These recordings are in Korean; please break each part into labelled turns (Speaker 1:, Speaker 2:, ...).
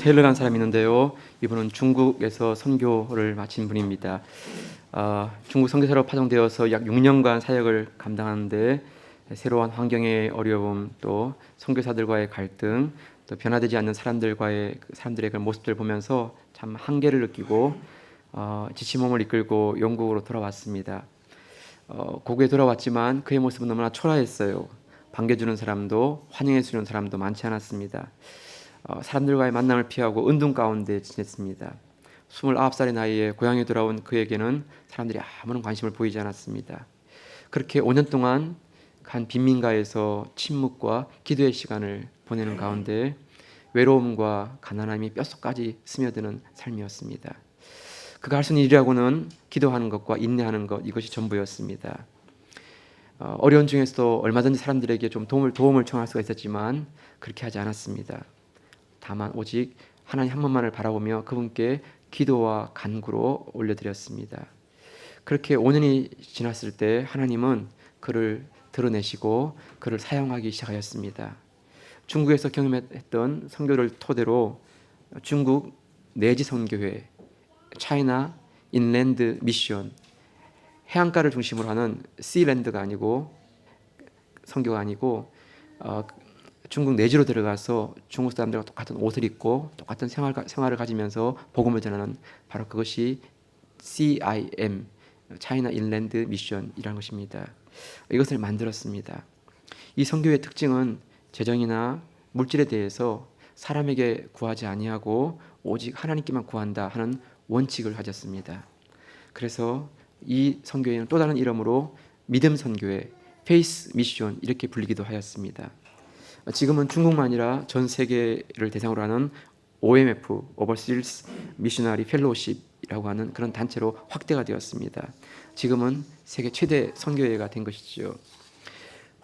Speaker 1: 테일러라는 사람이 있는데요. 이분은 중국에서 선교를 마친 분입니다. 중국 선교사로 파송되어서 약 6년간 사역을 감당하는데 새로운 환경의 어려움, 또 선교사들과의 갈등, 또 변화되지 않는 사람들의 그 모습들을 보면서 참 한계를 느끼고 지친 몸을 이끌고 영국으로 돌아왔습니다. 고국에 돌아왔지만 그의 모습은 너무나 초라했어요. 반겨주는 사람도 환영해주는 사람도 많지 않았습니다. 사람들과의 만남을 피하고 은둔 가운데 지냈습니다. 29살의 나이에 고향에 돌아온 그에게는 사람들이 아무런 관심을 보이지 않았습니다. 그렇게 5년 동안 한 빈민가에서 침묵과 기도의 시간을 보내는 가운데 외로움과 가난함이 뼛속까지 스며드는 삶이었습니다. 그가 할 수 있는 일이라고는 기도하는 것과 인내하는 것, 이것이 전부였습니다. 어려운 중에서도 얼마든지 사람들에게 좀 도움을 청할 수가 있었지만 그렇게 하지 않았습니다. 다만 오직 하나님 한 분만을 바라보며 그분께 기도와 간구로 올려드렸습니다. 그렇게 5년이 지났을 때 하나님은 그를 드러내시고 그를 사용하기 시작하였습니다. 중국에서 경험했던 선교를 토대로 중국 내지 선교회, 차이나 인랜드 미션, 해안가를 중심으로 하는 씨랜드가 아니고 선교가 아니고 중국 내지로 들어가서 중국 사람들과 똑같은 옷을 입고 똑같은 생활을 가지면서 복음을 전하는 바로 그것이 CIM, 차이나 인랜드 미션이라는 것입니다. 이것을 만들었습니다. 이 선교의 특징은 재정이나 물질에 대해서 사람에게 구하지 아니하고 오직 하나님께만 구한다 하는 원칙을 가졌습니다. 그래서 이 선교회는 또 다른 이름으로 믿음 선교회, 페이스 미션 이렇게 불리기도 하였습니다. 지금은 중국만 아니라 전 세계를 대상으로 하는 OMF, Overseas Missionary Fellowship이라고 하는 그런 단체로 확대가 되었습니다. 지금은 세계 최대 선교회가 된 것이죠.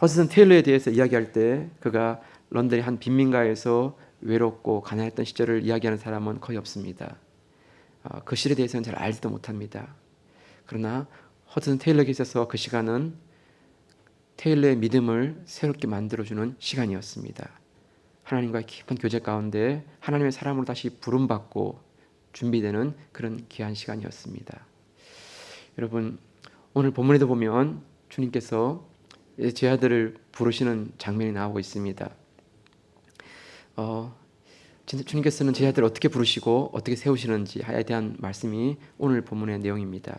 Speaker 1: 허드슨 테일러에 대해서 이야기할 때 그가 런던의 한 빈민가에서 외롭고 가난했던 시절을 이야기하는 사람은 거의 없습니다. 그 시절에 대해서는 잘 알지도 못합니다. 그러나 허드슨 테일러에게 있어서 그 시간은 테일러의 믿음을 새롭게 만들어주는 시간이었습니다. 하나님과의 깊은 교제 가운데 하나님의 사람으로 다시 부름받고 준비되는 그런 귀한 시간이었습니다. 여러분, 오늘 본문에도 보면 주님께서 제 아들을 부르시는 장면이 나오고 있습니다. 주님께서는 제 아들을 어떻게 부르시고 어떻게 세우시는지에 대한 말씀이 오늘 본문의 내용입니다.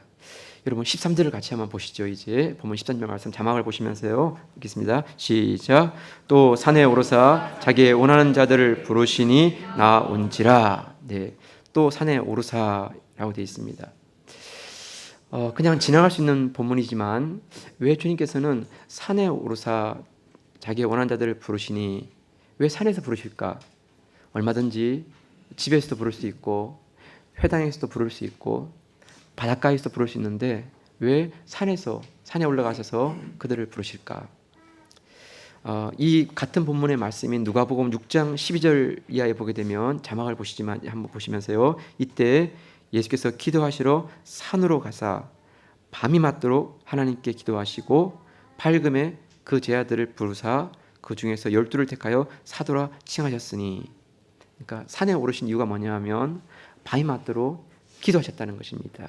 Speaker 1: 여러분 13절을 같이 한번 보시죠. 이제 본문 13절 말씀 자막을 보시면서요. 읽겠습니다. 시작. 또 산에 오르사 자기의 원하는 자들을 부르시니 나온지라. 네, 또 산에 오르사라고 되어 있습니다. 그냥 지나갈 수 있는 본문이지만 왜 주님께서는 산에 오르사 자기의 원하는 자들을 부르시니 왜 산에서 부르실까? 얼마든지 집에서도 부를 수 있고 회당에서도 부를 수 있고 바닷가에서도 부를 수 있는데 왜 산에 올라가셔서 그들을 부르실까? 이 같은 본문의 말씀인 누가복음 6장 12절 이하에 보게 되면 자막을 보시지만 한번 보시면서요. 이때 예수께서 기도하시러 산으로 가사 밤이 맞도록 하나님께 기도하시고 밝음에 그 제자들을 부르사 그 중에서 12를 택하여 사도라 칭하셨으니, 그러니까 산에 오르신 이유가 뭐냐면 밤이 맞도록 기도하셨다는 것입니다.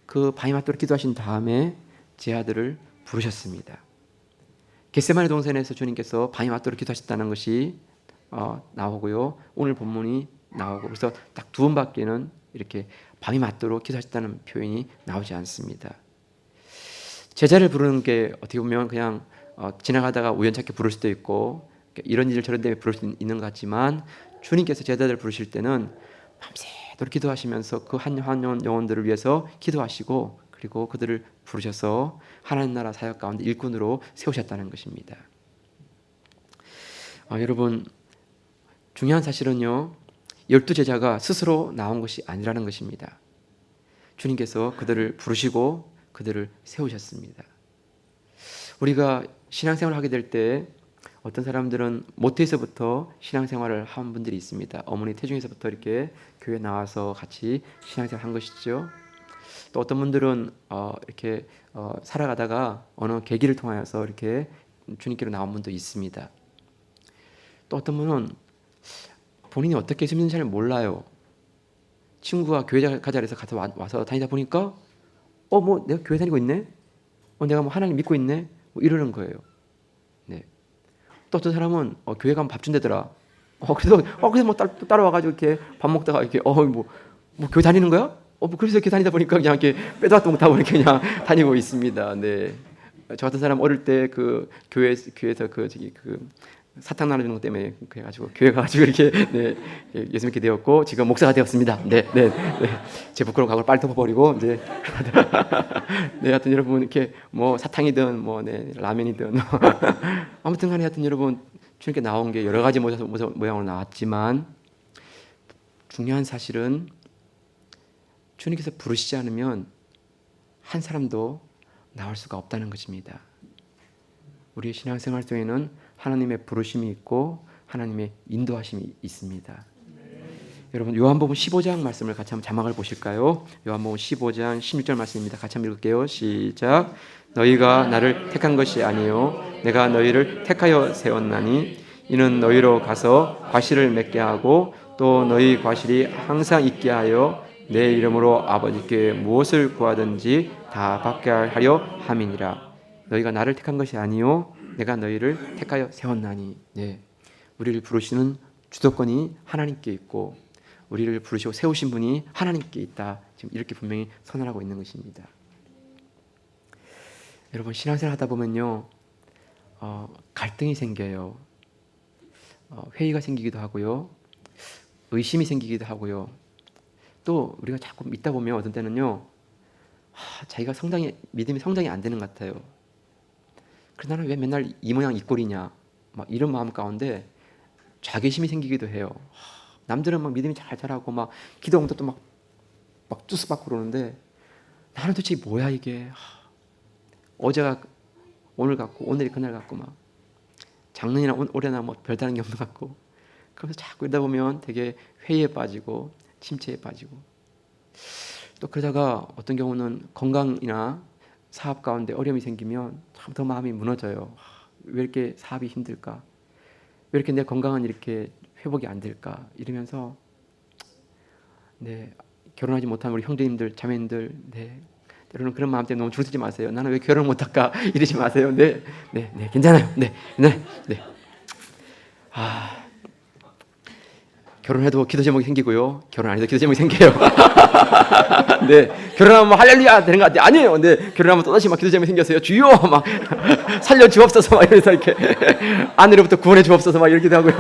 Speaker 1: 그 밤이 맞도록 기도하신 다음에 제자들을 부르셨습니다. 겟세마네 동산에서 주님께서 밤이 맞도록 기도하셨다는 것이 나오고요. 오늘 본문이 나오고, 그래서 딱 두 번밖에는 이렇게 밤이 맞도록 기도하셨다는 표현이 나오지 않습니다. 제자를 부르는 게 어떻게 보면 그냥 지나가다가 우연찮게 부를 수도 있고 이런 일 저런 데에 부를 수 있는 것 같지만 주님께서 제자들을 부르실 때는 밤새도록 기도하시면서 그 한 영혼들을 위해서 기도하시고 그리고 그들을 부르셔서 하나님 나라 사역 가운데 일꾼으로 세우셨다는 것입니다. 여러분, 중요한 사실은요, 12제자가 스스로 나온 것이 아니라는 것입니다. 주님께서 그들을 부르시고 그들을 세우셨습니다. 우리가 신앙생활을 하게 될 때 어떤 사람들은 모태에서부터 신앙생활을 한 분들이 있습니다. 어머니 태중에서부터 이렇게 교회 나와서 같이 신앙생활 한 것이죠. 또 어떤 분들은 이렇게 살아가다가 어느 계기를 통하여서 이렇게 주님께로 나온 분도 있습니다. 또 어떤 분은 본인이 어떻게 예수 믿는지 잘 몰라요. 친구가 교회 가자 그래서 와서 다니다 보니까 뭐 내가 교회 다니고 있네? 내가 뭐 하나님 믿고 있네? 뭐 이러는 거예요. 네. 또 어떤 사람은 교회 가면 밥 준대더라. 그래서 뭐 따라와가지고 이렇게 밥 먹다가 이렇게 뭐 교회 다니는 거야? 뭐 그래서 이렇게 다니다 보니까 그냥 이렇게 빼도 박도 못하고 이렇게 그냥 다니고 있습니다. 네. 저 같은 사람 어릴 때 그 교회에서 그 사탕 나누는 것 때문에 그래가지고 교회 가가지고 이렇게 네, 예수 믿게 되었고 지금 목사가 되었습니다. 네. 제 부끄러운 과거를 빨리 덮어버리고 이제 네, 하여튼 여러분 이렇게 뭐 사탕이든 뭐 라면이든 아무튼간에 하여튼 여러분 주님께 나온 게 여러 가지 모양으로 나왔지만 중요한 사실은 주님께서 부르시지 않으면 한 사람도 나올 수가 없다는 것입니다. 우리의 신앙생활 속에는 하나님의 부르심이 있고 하나님의 인도하심이 있습니다. 여러분 요한복음 15장 말씀을 같이 한번 자막을 보실까요? 요한복음 15장 16절 말씀입니다. 같이 한번 읽을게요. 시작. 너희가 나를 택한 것이 아니요 내가 너희를 택하여 세웠나니 이는 너희로 가서 과실을 맺게 하고 또 너희 과실이 항상 있게 하여 내 이름으로 아버지께 무엇을 구하든지 다 받게 하려 함이니라. 너희가 나를 택한 것이 아니요 내가 너희를 택하여 세웠나니. 네. 우리를 부르시는 주도권이 하나님께 있고 우리를 부르시고 세우신 분이 하나님께 있다. 지금 이렇게 분명히 선언하고 있는 것입니다. 여러분 신앙생활 하다 보면요 갈등이 생겨요. 회의가 생기기도 하고요. 의심이 생기기도 하고요. 또 우리가 자꾸 믿다 보면 어떤 때는요 자기가 믿음이 성장이 안 되는 것 같아요. 그래서 나는 왜 맨날 이 모양 이 꼴이냐 막 이런 마음 가운데 자괴심이 생기기도 해요. 남들은 막 믿음이 잘 자라고 막 기도 응답도 막 쭈스 받고 그러는데 나는 도대체 뭐야 이게. 어제가 오늘 같고 오늘이 그날 같고 막 작년이나 올해나 뭐 별다른 게 없는 것 같고 그러면서 자꾸 이러다 보면 되게 회의에 빠지고 침체에 빠지고 또 그러다가 어떤 경우는 건강이나 사업 가운데 어려움이 생기면 참 더 마음이 무너져요. 왜 이렇게 사업이 힘들까? 왜 이렇게 내 건강은 이렇게 회복이 안 될까? 이러면서 네 결혼하지 못한 우리 형제님들 자매님들 네 때로는 그런 마음 때문에 너무 줄이지 마세요. 나는 왜 결혼을 못할까? 이러지 마세요. 네 괜찮아요. 네. 결혼해도 기도 제목이 생기고요. 결혼 안 해도 기도 제목이 생겨요. 네, 결혼하면 뭐 할렐루야 되는 것 같아요. 아니에요. 네, 결혼하면 또다시 막 기도 제목이 생겼어요. 주여 막 살려 주옵소서 막 이러면서 이렇게 아내로부터 구원해 주옵소서 막 이러기도 하고요.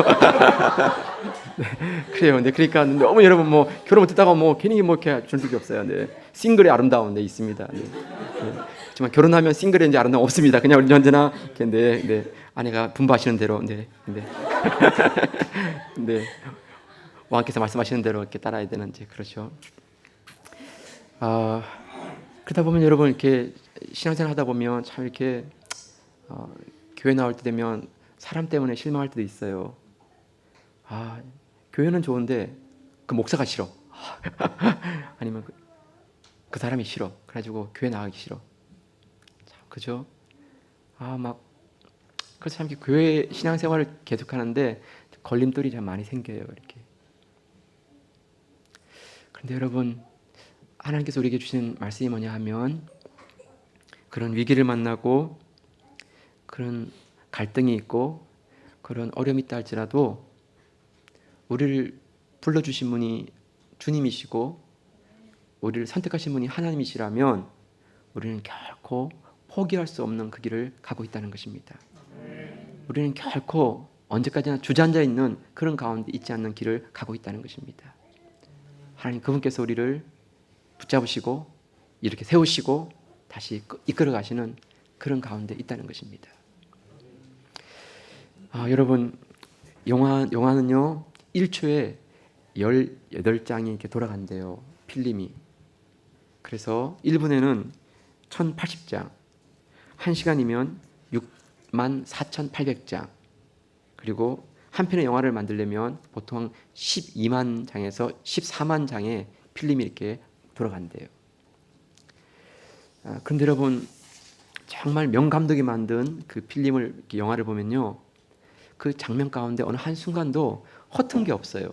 Speaker 1: 네, 그래요. 네, 그러니까 너무 여러분 뭐 결혼 못했다고 뭐 괜히 뭐 이렇게 준비가 없어요. 네, 싱글의 아름다움 네 있습니다. 네. 하지만 결혼하면 싱글의 이제 아름다움 없습니다. 그냥 우리 언제나 이렇게 네, 아내가 분부하시는 대로 네. 왕께서 말씀하시는 대로 이렇게 따라야 되는 이제 그렇죠. 그러다 보면 여러분 이렇게 신앙생활 하다 보면 참 이렇게 교회 나올 때 되면 사람 때문에 실망할 때도 있어요. 교회는 좋은데 그 목사가 싫어. 아니면 그 사람이 싫어. 그래가지고 교회 나가기 싫어. 참 그죠? 그래서 참 교회 신앙생활을 계속하는데 걸림돌이 참 많이 생겨요. 이렇게. 근데 여러분 하나님께서 우리에게 주신 말씀이 뭐냐 하면 그런 위기를 만나고 그런 갈등이 있고 그런 어려움이 있다 할지라도 우리를 불러주신 분이 주님이시고 우리를 선택하신 분이 하나님이시라면 우리는 결코 포기할 수 없는 그 길을 가고 있다는 것입니다. 우리는 결코 언제까지나 주저앉아 있는 그런 가운데 있지 않는 길을 가고 있다는 것입니다. 하나님 그분께서 우리를 붙잡으시고 이렇게 세우시고 다시 이끌어 가시는 그런 가운데 있다는 것입니다. 여러분 영화는요 1초에 18장이 이렇게 돌아간대요. 필름이. 그래서 1분에는 1080장 1시간이면 64,800장 그리고 한 편의 영화를 만들려면 보통 12만 장에서 14만 장의 필름이 이렇게 돌아간대요. 그런데 여러분 정말 명감독이 만든 그 필름을 영화를 보면요 그 장면 가운데 어느 한 순간도 허튼 게 없어요.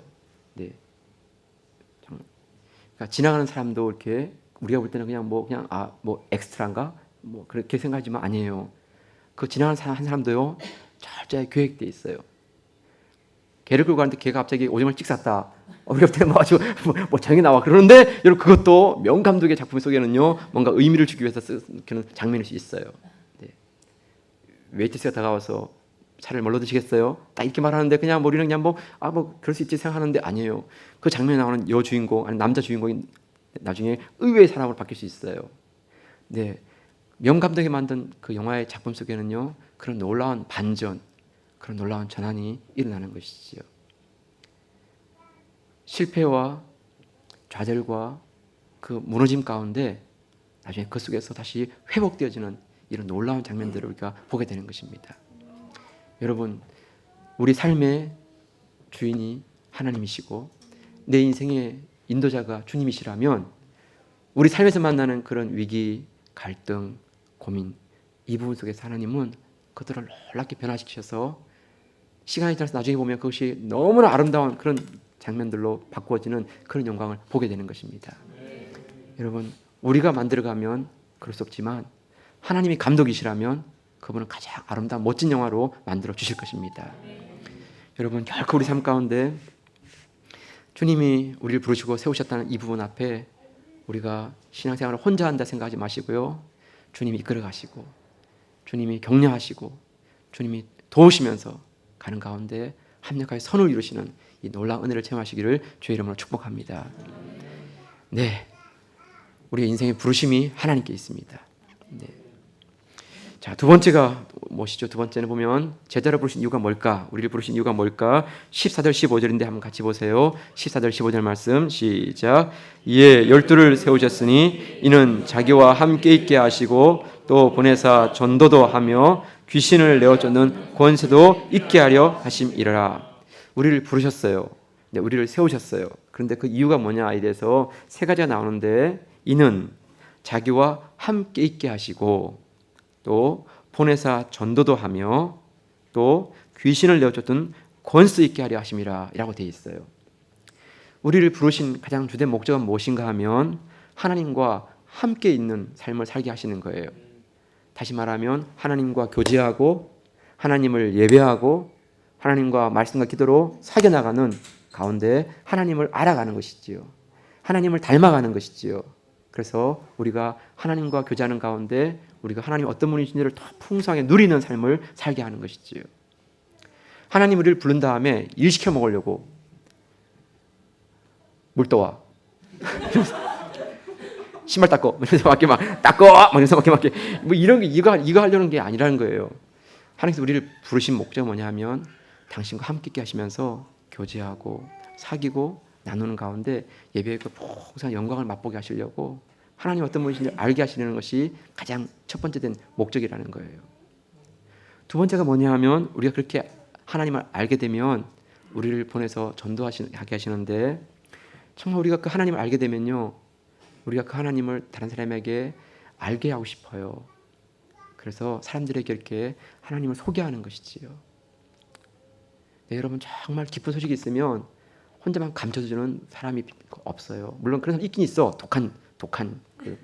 Speaker 1: 그러니까 지나가는 사람도 이렇게 우리가 볼 때는 그냥 뭐 엑스트라인가 뭐 그렇게 생각하지만 아니에요. 그 지나가는 사람 한 사람도요 철저히 계획돼 있어요. 개를 끌고 가는데 개가 갑자기 오징어를 찍 쌌다. 우리가 볼 때는 뭐 장이 나와 그러는데 여러분 그것도 명감독의 작품 속에는요 뭔가 의미를 주기 위해서 쓰는 장면일 수 있어요. 네. 웨이트스가 다가와서 차를 뭘로 드시겠어요? 딱 이렇게 말하는데 그냥 우리는 그냥 뭐 그럴 수 있지 생각하는데 아니에요. 그 장면에 나오는 여주인공 아니 남자 주인공이 나중에 의외의 사람으로 바뀔 수 있어요. 네, 명감독이 만든 그 영화의 작품 속에는요 그런 놀라운 반전, 그런 놀라운 전환이 일어나는 것이지요. 실패와 좌절과 그 무너짐 가운데 나중에 그 속에서 다시 회복되어지는 이런 놀라운 장면들을 우리가 보게 되는 것입니다. 여러분, 우리 삶의 주인이 하나님이시고 내 인생의 인도자가 주님이시라면 우리 삶에서 만나는 그런 위기, 갈등, 고민 이 부분 속에서 하나님은 그들을 놀랍게 변화시키셔서 시간이 지나서 나중에 보면 그것이 너무나 아름다운 그런 장면들로 바꾸어지는 그런 영광을 보게 되는 것입니다. 여러분, 우리가 만들어가면 그럴 수 없지만 하나님이 감독이시라면 그분은 가장 아름다운 멋진 영화로 만들어 주실 것입니다. 여러분, 결코 우리 삶 가운데 주님이 우리를 부르시고 세우셨다는 이 부분 앞에 우리가 신앙생활을 혼자 한다 생각하지 마시고요. 주님이 이끌어 가시고 주님이 격려하시고 주님이 도우시면서 가는 가운데 합력하여 선을 이루시는 이 놀라운 은혜를 체험하시기를 주의 이름으로 축복합니다. 네, 우리의 인생의 부르심이 하나님께 있습니다. 네. 자, 두 번째가 무엇이죠? 두 번째는 보면 제자를 부르신 이유가 뭘까? 우리를 부르신 이유가 뭘까? 14절 15절인데 한번 같이 보세요. 14절 15절 말씀 시작. 이에 12를 세우셨으니 이는 자기와 함께 있게 하시고 또 보내사 전도도 하며 귀신을 내어 쫓는 권세도 있게 하려 하심이라. 우리를 부르셨어요. 네, 우리를 세우셨어요. 그런데 그 이유가 뭐냐에 대해서 세 가지가 나오는데 이는 자기와 함께 있게 하시고 또 보내사 전도도 하며 또 귀신을 내어쫓던 권수 있게 하려 하심이라 라고 되어 있어요. 우리를 부르신 가장 주된 목적은 무엇인가 하면 하나님과 함께 있는 삶을 살게 하시는 거예요. 다시 말하면 하나님과 교제하고 하나님을 예배하고 하나님과 말씀과 기도로 사겨나가는 가운데 하나님을 알아가는 것이지요. 하나님을 닮아가는 것이지요. 그래서 우리가 하나님과 교제하는 가운데 우리가 하나님 어떤 분이신지를 더 풍성하게 누리는 삶을 살게 하는 것이지요. 하나님 우리를 부른 다음에 일 시켜 먹으려고 물 떠와 신발 닦고 이러면서 막 닦고 막 이러면서 뭐 이런 게 이거 하려는 게 아니라는 거예요. 하나님께서 우리를 부르신 목적은 뭐냐 하면 당신과 함께 있게 하시면서 교제하고 사귀고 나누는 가운데 예배의 그 풍성한 영광을 맛보게 하시려고 하나님 어떤 분이신지 알게 하시는 것이 가장 첫 번째 된 목적이라는 거예요. 두 번째가 뭐냐 하면 우리가 그렇게 하나님을 알게 되면 우리를 보내서 전도하게 하시는데 정말 우리가 그 하나님을 알게 되면요 우리가 그 하나님을 다른 사람에게 알게 하고 싶어요. 그래서 사람들에게 이렇게 하나님을 소개하는 것이지요. 네, 여러분 정말 기쁜 소식이 있으면 혼자만 감춰주는 사람이 없어요. 물론 그런 사람 있긴 있어. 독한 그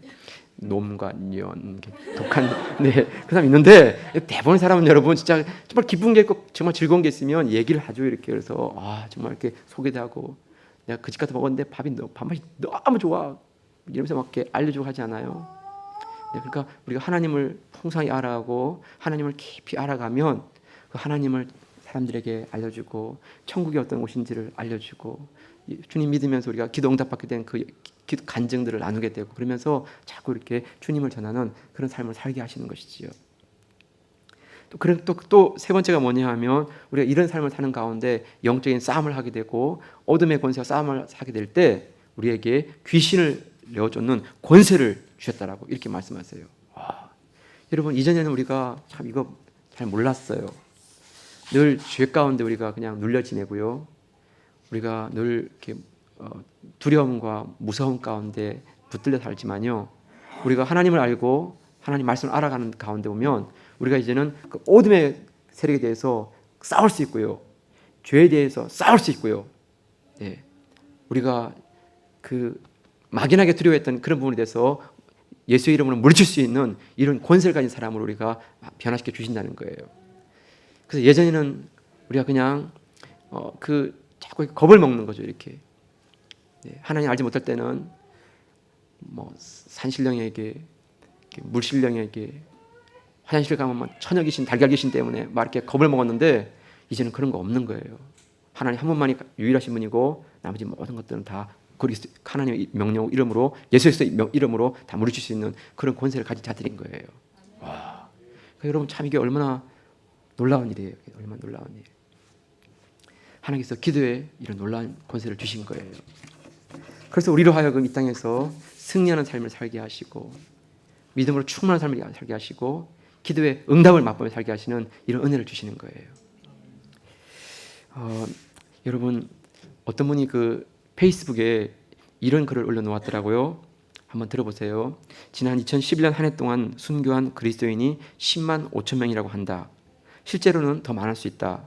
Speaker 1: 놈과 년 독한 그 사람 있는데 대부분의 사람은 여러분 진짜 정말 기쁜 게 있고 정말 즐거운 게 있으면 얘기를 하죠. 이렇게 그래서 정말 이렇게 소개도 하고 내가 그 집 가서 먹었는데 밥맛이 너무 좋아 이러면서 막 이렇게 알려주고 하지 않아요. 네, 그러니까 우리가 하나님을 풍성히 알아가고 하나님을 깊이 알아가면 그 하나님을 사람들에게 알려주고 천국이 어떤 곳인지를 알려주고 주님 믿으면서 우리가 기도 응답받게 된 그 간증들을 나누게 되고 그러면서 자꾸 이렇게 주님을 전하는 그런 삶을 살게 하시는 것이지요. 또 세 번째가 뭐냐 하면 우리가 이런 삶을 사는 가운데 영적인 싸움을 하게 되고 어둠의 권세와 싸움을 하게 될 때 우리에게 귀신을 내어쫓는 권세를 주셨다라고 이렇게 말씀하세요. 여러분 이전에는 우리가 참 이거 잘 몰랐어요. 늘 죄 가운데 우리가 그냥 눌려 지내고요. 우리가 늘 이렇게 두려움과 무서움 가운데 붙들려 살지만요. 우리가 하나님을 알고 하나님 말씀을 알아가는 가운데 보면 우리가 이제는 그 어둠의 세력에 대해서 싸울 수 있고요. 죄에 대해서 싸울 수 있고요. 네. 우리가 그 막연하게 두려워했던 그런 부분에 대해서 예수의 이름으로 물리칠 수 있는 이런 권세를 가진 사람으로 우리가 변화시켜 주신다는 거예요. 그래서 예전에는 우리가 그냥 자꾸 겁을 먹는 거죠. 이렇게 하나님 알지 못할 때는 뭐 산신령에게, 물신령에게, 화장실 가면 막 처녀 귀신, 달걀 귀신 때문에 막 이렇게 겁을 먹었는데 이제는 그런 거 없는 거예요. 하나님 한 분만이 유일하신 분이고 나머지 모든 것들은 다 그리스도 하나님의 명령 이름으로, 예수 그리스도의 이름으로 다 물리칠 수 있는 그런 권세를 가진 자들인 거예요. 와, 그러니까 여러분 참 이게 얼마나 놀라운 일이에요. 얼마나 놀라운 일. 하나님께서 기도에 이런 놀라운 권세를 주신 거예요. 그래서 우리로 하여금 이 땅에서 승리하는 삶을 살게 하시고 믿음으로 충만한 삶을 살게 하시고 기도에 응답을 맛보며 살게 하시는 이런 은혜를 주시는 거예요. 여러분 어떤 분이 페이스북에 이런 글을 올려놓았더라고요. 한번 들어보세요. 지난 2011년 한 해 동안 순교한 그리스도인이 10만 5천 명이라고 한다. 실제로는 더 많을 수 있다.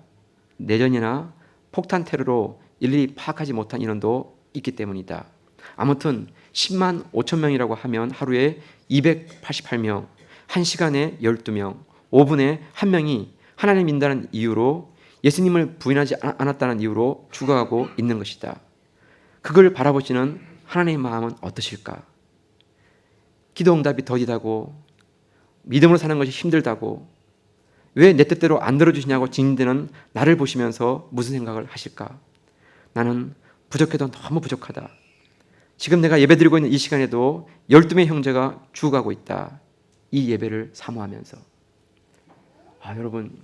Speaker 1: 내전이나 폭탄 테러로 일일이 파악하지 못한 인원도 있기 때문이다. 아무튼 10만 5천 명이라고 하면 하루에 288명, 1시간에 12명, 5분에 1명이 하나님 믿는다는 이유로, 예수님을 부인하지 않았다는 이유로 죽어가고 있는 것이다. 그걸 바라보시는 하나님의 마음은 어떠실까? 기도 응답이 더디다고, 믿음으로 사는 것이 힘들다고, 왜 내 뜻대로 안 들어주시냐고 징징대는 나를 보시면서 무슨 생각을 하실까? 나는 부족해도 너무 부족하다. 지금 내가 예배드리고 있는 이 시간에도 12명의 형제가 죽어가고 있다. 이 예배를 사모하면서. 여러분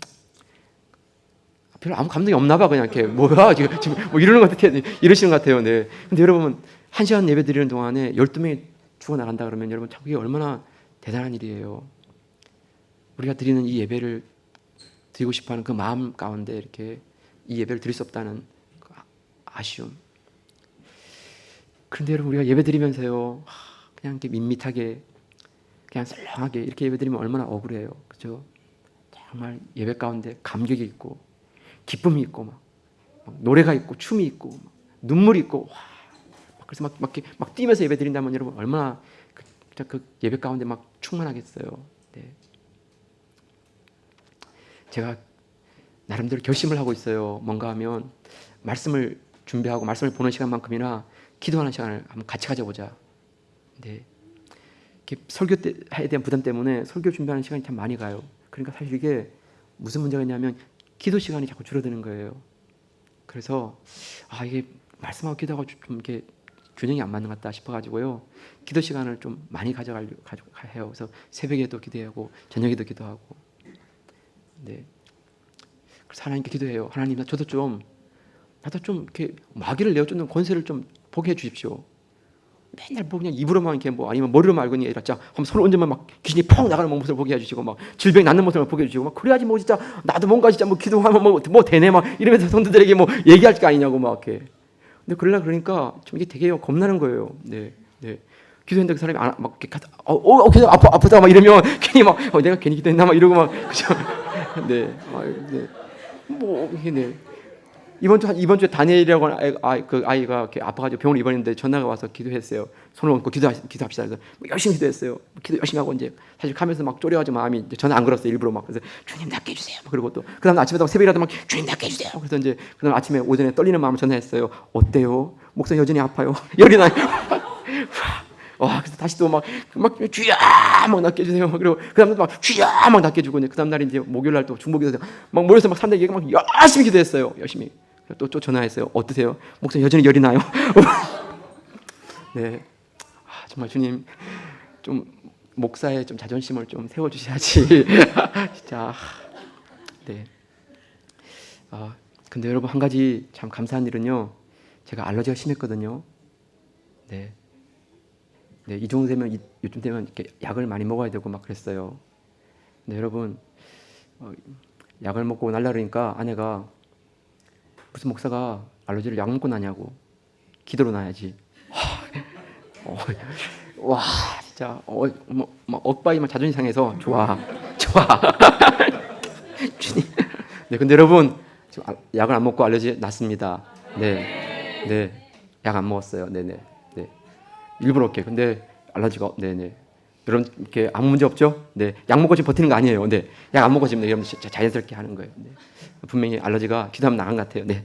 Speaker 1: 별로 아무 감동이 없나 봐. 그냥 이렇게 뭐야 지금 뭐 이러는 것 같아요. 이러시는 것 같아요. 네. 근데 여러분 1시간 예배 드리는 동안에 12명이 죽어 나간다 그러면 여러분 참 그게 얼마나 대단한 일이에요. 우리가 드리는 이 예배를 드리고 싶어하는 그 마음 가운데 이렇게 이 예배를 드릴 수 없다는 그 아쉬움. 그런데 여러분 우리가 예배 드리면서요, 그냥 이렇게 밋밋하게 그냥 설렁하게 이렇게 예배 드리면 얼마나 억울해요. 그죠? 정말 예배 가운데 감격이 있고 기쁨이 있고 막 노래가 있고 춤이 있고 막 눈물이 있고 그래서 막 뛰면서 예배 드린다면 여러분 얼마나 그 예배 가운데 막 충만하겠어요. 네. 제가 나름대로 결심을 하고 있어요. 뭔가 하면 말씀을 준비하고 말씀을 보는 시간만큼이나 기도하는 시간을 한번 같이 가져보자. 네. 설교에 대한 부담 때문에 설교 준비하는 시간이 참 많이 가요. 그러니까 사실 이게 무슨 문제가 있냐면 기도 시간이 자꾸 줄어드는 거예요. 그래서 이게 말씀하고 기도하고 좀 이렇게 균형이 안 맞는 것 같다 싶어가지고요. 기도 시간을 좀 많이 가져가야 해요. 그래서 새벽에도 기도하고 저녁에도 기도하고. 네. 그래서 하나님께 기도해요. 하나님 나도 좀 이렇게 마귀를 내어쫓는 권세를 좀 보게 해 주십시오. 맨날 그냥 입으로만 이렇게 아니면 머리로만 알고 있는 게 아니라 진짜 한번 손을 얹으면 막 귀신이 펑 나가는 모습을 보게 해주시고 막 질병이 낫는 모습을 보게 해주시고 막 그래야지 뭐 진짜 나도 뭔가 진짜 뭐 기도하면 뭐 되네 막 이러면서 성도들에게 뭐 얘기할 거 아니냐고 막 이렇게. 근데 그러니까 좀 이게 되게 겁나는 거예요. 네. 기도했는데 그 사람이 막 이렇게 계속 아프다 막 이러면 괜히 막 내가 괜히 기도했나 막 이러고 막 그죠. 네. 뭐 이게 네. 이번 주에 다니엘이라고 하는 아이가 이렇게 아파가지고 병원에 입원했는데 전화가 와서 기도했어요. 손을 얹고 기도합시다. 그래서 열심히 기도했어요. 기도 열심히 하고 이제 사실 가면서 막 졸여가지고 마음이 전화 안 걸었어요. 일부러 막 그래서 주님 낫게 해주세요. 그리고 또 그다음 아침에도 새벽이라도 막 주님 낫게 해주세요. 그래서 이제 그다음 아침에 오전에 떨리는 마음으로 전화했어요. 어때요? 목소리 여전히 아파요. 열이 나요. 그래서 다시 또 막 주야 막 낫게 해주세요. 그리고 그다음에 막 주야 막 낫게 해주고 그다음 날이 이제 목요일 날 또 중복기도 막 모여서 막 사람들에게 막 열심히 기도했어요. 열심히. 또 전화했어요. 어떠세요? 목소리 여전히 열이 나요. 네, 정말 주님 좀 목사의 좀 자존심을 좀 세워주셔야지. 진짜. 네. 근데 여러분 한 가지 참 감사한 일은요. 제가 알러지가 심했거든요. 네. 이 정도 되면 요즘 되면 이렇게 약을 많이 먹어야 되고 막 그랬어요. 근데 여러분 약을 먹고 날라 그러니까 아내가 무슨 목사가 알러지를 약 먹고 나냐고. 기도로 나야지. 와 진짜 엇바이만 자존심 상해서 좋아. 주님. 네 근데 여러분 지금 약을 안 먹고 알러지 났습니다. 네. 약 안 먹었어요. 네네. 네. 일부러 이렇게. 근데 알러지가 네네. 여러분 이렇게 아무 문제 없죠? 네. 약 먹고 지금 버티는 거 아니에요. 네. 약 안 먹고 지금 여러분 자연스럽게 하는 거예요. 네. 분명히 알러지가 기도하면 나간 것 같아요. 네.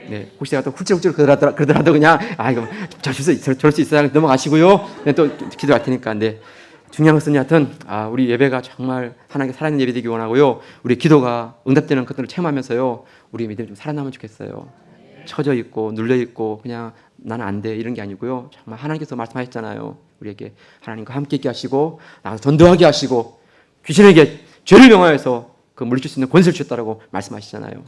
Speaker 1: 네. 혹시 제가 또 훌쩍훌쩍 그러더라도 그냥 이거 저럴 수 있어야 넘어가시고요. 네, 또 기도할 테니까. 네. 중요한 것은 여하튼 우리 예배가 정말 하나님께 살아있는 예배 되기 원하고요. 우리 기도가 응답되는 것들을 체험하면서요. 우리 믿음이 좀 살아나면 좋겠어요. 처져 있고 눌려 있고 그냥 나는 안 돼 이런 게 아니고요. 정말 하나님께서 말씀하셨잖아요. 우리에게 하나님과 함께 있게 하시고 나가 전도하게 하시고 귀신에게 죄를 명하여서 그 물리칠 수 있는 권세를 주셨다라고 말씀하시잖아요.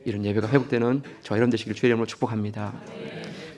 Speaker 1: 이런 예배가 회복되는 저와 여러분 되시길 주의 이름으로 축복합니다.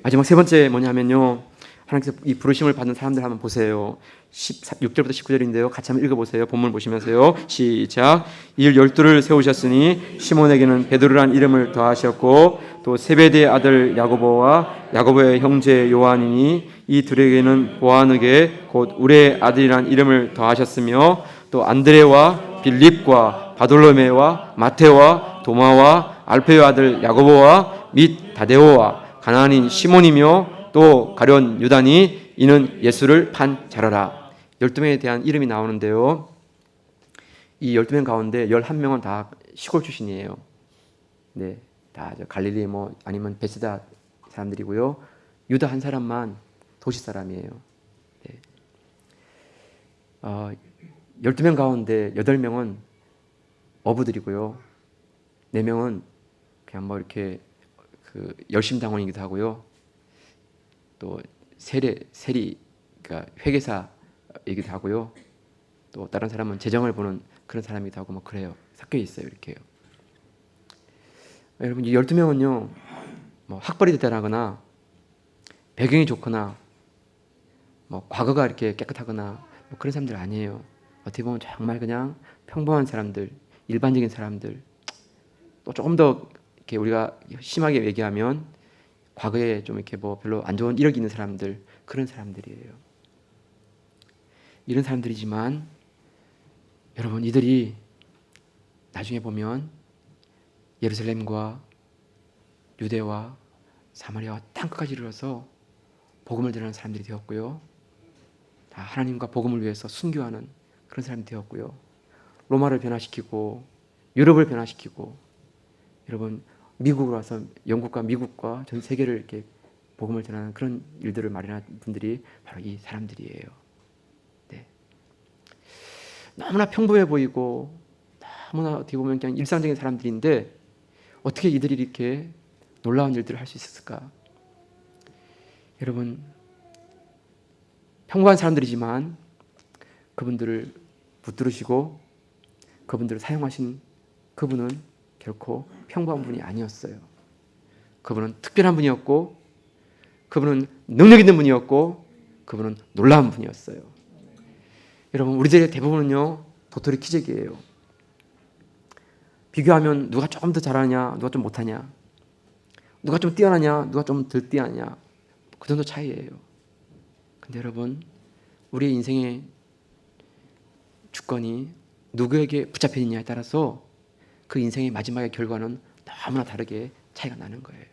Speaker 1: 마지막 세 번째 뭐냐면요. 하나님께서 이 부르심을 받는 사람들 한번 보세요. 6절부터 19절인데요. 같이 한번 읽어보세요. 본문 보시면서요. 시작. 일 12를 세우셨으니 시몬에게는 베드로란 이름을 더하셨고 또 세베대의 아들 야고보와 야고보의 형제 요한이니 이 둘에게는 보아느게 곧 우레의 아들이란 이름을 더하셨으며 또 안드레와 빌립과 바돌로메와 마테와 도마와 알페의 아들 야고보와 및 다데오와 가나안인 시몬이며 또 가룟 유다니 이는 예수를 판 자라라. 12명에 대한 이름이 나오는데요. 이 12명 가운데 11명은 다 시골 출신이에요. 네, 다 갈릴리 아니면 베스다 사람들이고요. 유다 한 사람만 도시 사람이에요. 네. 12명 가운데 8명은 어부들이고요. 4명은 그냥 이렇게 열심당원이기도 하고요. 또 세리 그러니까 회계사이기도 하고요. 또 다른 사람은 재정을 보는 그런 사람이기도 하고 그래요. 섞여 있어요. 이렇게요. 여러분 이 12명은요. 학벌이 대단하거나 배경이 좋거나 과거가 이렇게 깨끗하거나 그런 사람들 아니에요. 어떻게 보면 정말 그냥 평범한 사람들, 일반적인 사람들. 또 조금 더 이렇게 우리가 심하게 얘기하면 과거에 좀 이렇게 별로 안 좋은 이력이 있는 사람들, 그런 사람들이에요. 이런 사람들이지만 여러분 이들이 나중에 보면 예루살렘과 유대와 사마리아와 땅끝까지 이르러서 복음을 전하는 사람들이 되었고요. 다 하나님과 복음을 위해서 순교하는 그런 사람이 되었고요. 로마를 변화시키고 유럽을 변화시키고 여러분 미국으로 와서 영국과 미국과 전 세계를 이렇게 복음을 전하는 그런 일들을 마련한 분들이 바로 이 사람들이에요. 네. 너무나 평범해 보이고 너무나 어떻게 보면 그냥 일상적인 사람들인데 어떻게 이들이 이렇게 놀라운 일들을 할 수 있었을까? 여러분 평범한 사람들이지만 그분들을 붙들으시고 그분들을 사용하신 그분은 결코 평범한 분이 아니었어요. 그분은 특별한 분이었고 그분은 능력 있는 분이었고 그분은 놀라운 분이었어요. 여러분 우리들의 대부분은요 도토리 키재기예요. 비교하면 누가 조금 더 잘하냐 누가 좀 못하냐 누가 좀 뛰어나냐 누가 좀 덜 뛰어나냐 그 정도 차이예요. 근데 여러분 우리의 인생의 주권이 누구에게 붙잡혀 있느냐에 따라서 그 인생의 마지막의 결과는 너무나 다르게 차이가 나는 거예요.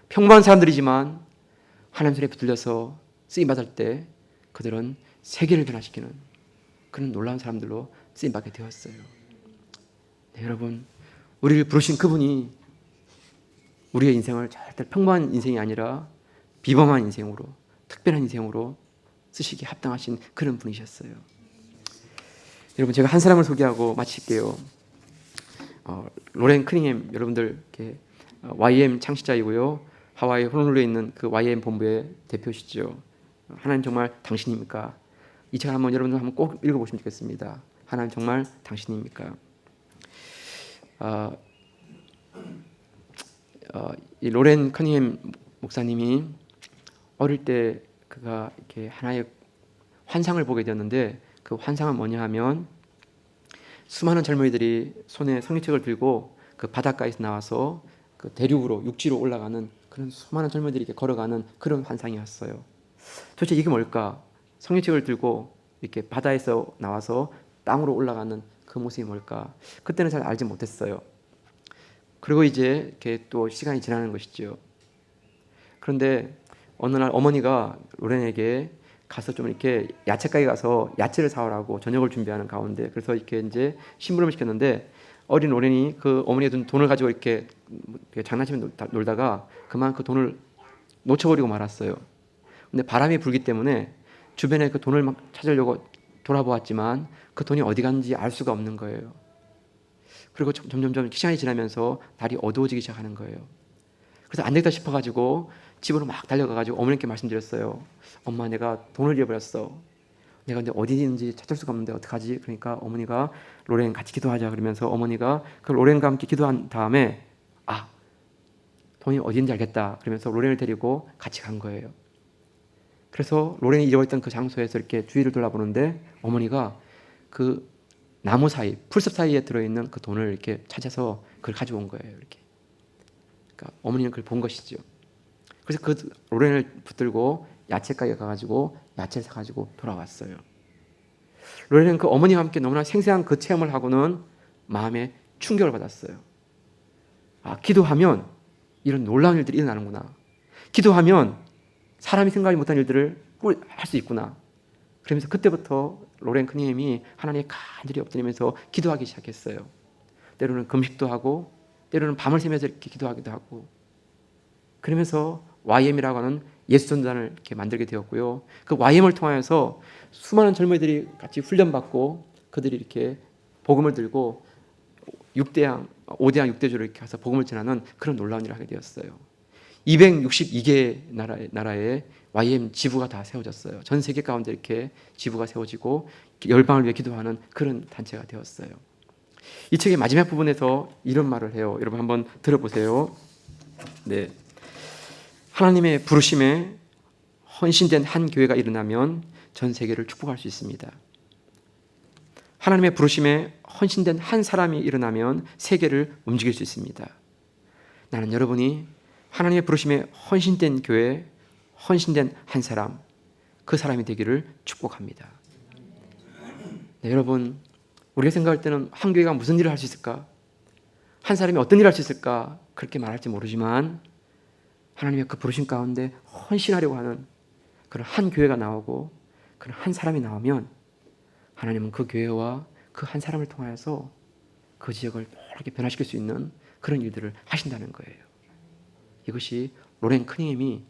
Speaker 1: 평범한 사람들이지만 하나님 손에 붙들려서 쓰임받을 때 그들은 세계를 변화시키는 그런 놀라운 사람들로 쓰임받게 되었어요. 네, 여러분 우리를 부르신 그분이 우리의 인생을 절대 평범한 인생이 아니라 비범한 인생으로 특별한 인생으로 쓰시기에 합당하신 그런 분이셨어요. 여러분 제가 한 사람을 소개하고 마칠게요. 로렌 크닝햄 여러분들 이렇게 YM 창시자이고요. 하와이 호놀룰루에 있는 그 YM 본부의 대표시죠. 하나님 정말 당신입니까? 이 책 한번 여러분들 한번 꼭 읽어보시면 좋겠습니다. 하나님 정말 당신입니까? 이 로렌 커닝햄 목사님이 어릴 때 그가 이렇게 하나의 환상을 보게 되었는데 그 환상은 뭐냐 하면 수많은 젊은이들이 손에 성경책을 들고 그 바닷가에서 나와서 그 대륙으로 육지로 올라가는 그런 수많은 젊은이들이 이렇게 걸어가는 그런 환상이었어요. 도대체 이게 뭘까? 성경책을 들고 이렇게 바다에서 나와서 땅으로 올라가는 그 모습이 뭘까? 그때는 잘 알지 못했어요. 그리고 이제 이렇게 또 시간이 지나는 것이죠. 그런데 어느 날 어머니가 로렌에게 가서 좀 이렇게 야채 가게 가서 야채를 사오라고 저녁을 준비하는 가운데, 그래서 이렇게 이제 심부름을 시켰는데 어린 로렌이 그 어머니가 준 돈을 가지고 이렇게 장난치며 놀다가 그만 그 돈을 놓쳐버리고 말았어요. 근데 바람이 불기 때문에 주변에 그 돈을 막 찾으려고 돌아보았지만 그 돈이 어디 갔는지 알 수가 없는 거예요. 그리고 점점점 시간이 지나면서 날이 어두워지기 시작하는 거예요. 그래서 안 되겠다 싶어가지고 집으로 막 달려가가지고 어머니께 말씀드렸어요. 엄마, 내가 돈을 잃어버렸어. 내가 근데 어디 있는지 찾을 수가 없는데 어떡하지? 그러니까 어머니가 로렌 같이 기도하자 그러면서 어머니가 그 로렌과 함께 기도한 다음에 돈이 어디 있는지 알겠다 그러면서 로렌을 데리고 같이 간 거예요. 그래서 로렌이 잃어버렸던 그 장소에서 이렇게 주위를 돌아보는데 어머니가 그 나무 사이, 풀숲 사이에 들어있는 그 돈을 이렇게 찾아서 그걸 가져온 거예요. 이렇게. 그러니까 어머니는 그걸 본 것이죠. 그래서 그 로렌을 붙들고 야채 가게 가가지고 야채를 사가지고 돌아왔어요. 로렌은 그 어머니와 함께 너무나 생생한 그 체험을 하고는 마음에 충격을 받았어요. 기도하면 이런 놀라운 일들이 일어나는구나. 기도하면 사람이 생각하지 못한 일들을 할 수 있구나. 그러면서 그때부터 로렌 큰형님이 하나님께 간절히 엎드리면서 기도하기 시작했어요. 때로는 금식도 하고 때로는 밤을 새면서 이렇게 기도하기도 하고, 그러면서 YM이라고 하는 예수전단을 이렇게 만들게 되었고요. 그 YM을 통하여서 수많은 젊은이들이 같이 훈련받고 그들이 이렇게 복음을 들고 6대양, 5대양 6대주를 이렇게 가서 복음을 전하는 그런 놀라운 일을 하게 되었어요. 262개 나라에 YM 지부가 다 세워졌어요. 전 세계 가운데 이렇게 지부가 세워지고 열방을 위해 기도하는 그런 단체가 되었어요. 이 책의 마지막 부분에서 이런 말을 해요. 여러분 한번 들어보세요. 네, 하나님의 부르심에 헌신된 한 교회가 일어나면 전 세계를 축복할 수 있습니다. 하나님의 부르심에 헌신된 한 사람이 일어나면 세계를 움직일 수 있습니다. 나는 여러분이 하나님의 부르심에 헌신된 교회, 헌신된 한 사람, 그 사람이 되기를 축복합니다. 네, 여러분, 우리가 생각할 때는 한 교회가 무슨 일을 할 수 있을까? 한 사람이 어떤 일을 할 수 있을까? 그렇게 말할지 모르지만 하나님의 그 부르심 가운데 헌신하려고 하는 그런 한 교회가 나오고 그런 한 사람이 나오면 하나님은 그 교회와 그 한 사람을 통하여서 그 지역을 이렇게 변화시킬 수 있는 그런 일들을 하신다는 거예요. 이것이 로렌 큰형님이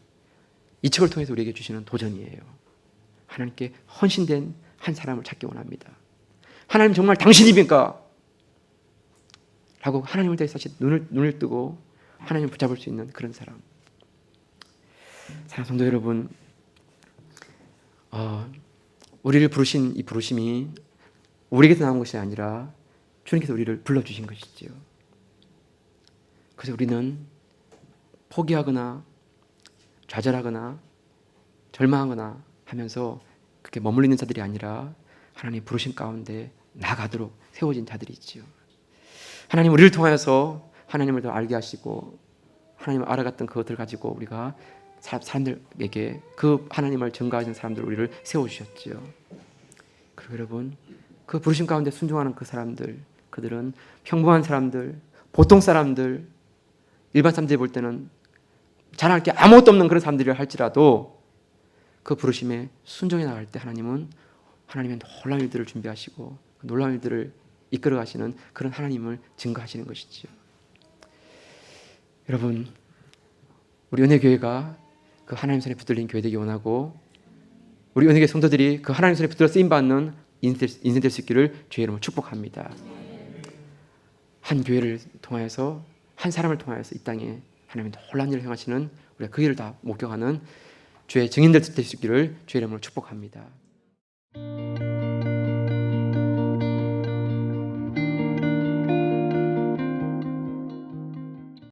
Speaker 1: 이 책을 통해서 우리에게 주시는 도전이에요. 하나님께 헌신된 한 사람을 찾기 원합니다. 하나님 정말 당신입니까? 라고 하나님을 대해서 눈을 뜨고 하나님을 붙잡을 수 있는 그런 사람. 사랑하는 성도 여러분, 우리를 부르신 이 부르심이 우리에게서 나온 것이 아니라 주님께서 우리를 불러주신 것이지요. 그래서 우리는 포기하거나 좌절하거나 절망하거나 하면서 그렇게 머물리는 자들이 아니라 하나님 부르신 가운데 나가도록 세워진 자들이 있지요. 하나님 우리를 통하여서 하나님을 더 알게 하시고 하나님을 알아갔던 그것들을 가지고 우리가 사람들에게 그 하나님을 증거하시는 사람들 우리를 세워주셨지요. 그리고 여러분, 그 부르심 가운데 순종하는 그 사람들, 그들은 평범한 사람들, 보통 사람들, 일반 사람들이 볼 때는 자랑할 게 아무것도 없는 그런 사람들이라 할지라도 그 부르심에 순종해 나갈 때 하나님은 하나님의 놀라운 일들을 준비하시고 놀라운 일들을 이끌어 가시는 그런 하나님을 증거하시는 것이지요. 여러분, 우리 은혜교회가 그 하나님 손에 붙들린 교회 되기 원하고 우리 은혜교회 성도들이 그 하나님 손에 붙들어 쓰임받는 인생 될 수 있기를 주의 이름으로 축복합니다. 한 교회를 통하여서 한 사람을 통하여서 이 땅에 하나님의 놀라운 일을 행하시는 우리가 그 일을 다 목격하는 주의 증인들 될 수 있기를 주의 이름으로 축복합니다.